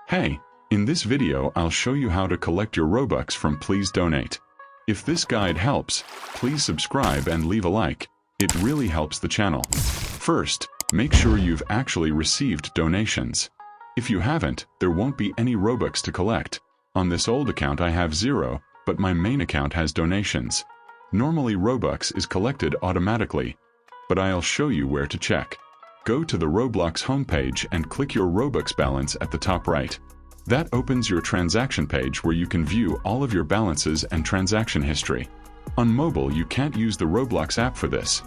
Hey, in this video I'll show you how to collect your Robux from Please Donate. If this guide helps, please subscribe and leave a like. It really helps the channel. First, make sure you've actually received donations. If you haven't, there won't be any Robux to collect. On this old account I have 0, but my main account has donations. Normally Robux is collected automatically, but I'll show you where to check. Go to the Roblox homepage and click your Robux balance at the top right. That opens your transaction page where you can view all of your balances and transaction history. On mobile you can't use the Roblox app for this.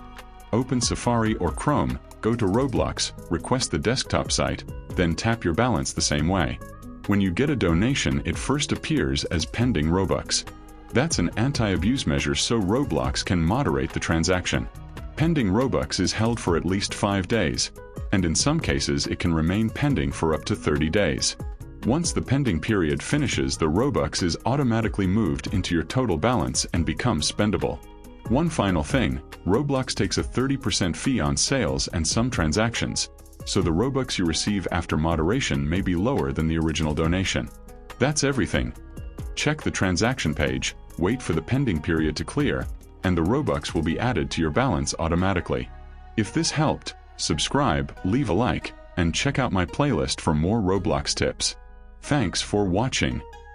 Open Safari or Chrome, go to Roblox, request the desktop site, then tap your balance the same way. When you get a donation it first appears as pending Robux. That's an anti-abuse measure so Roblox can moderate the transaction. Pending Robux is held for at least 5 days, and in some cases it can remain pending for up to 30 days. Once the pending period finishes, the Robux is automatically moved into your total balance and becomes spendable. One final thing, Roblox takes a 30% fee on sales and some transactions, so the Robux you receive after moderation may be lower than the original donation. That's everything. Check the transaction page, wait for the pending period to clear, and the Robux will be added to your balance automatically. If this helped, subscribe, leave a like, and check out my playlist for more Roblox tips. Thanks for watching.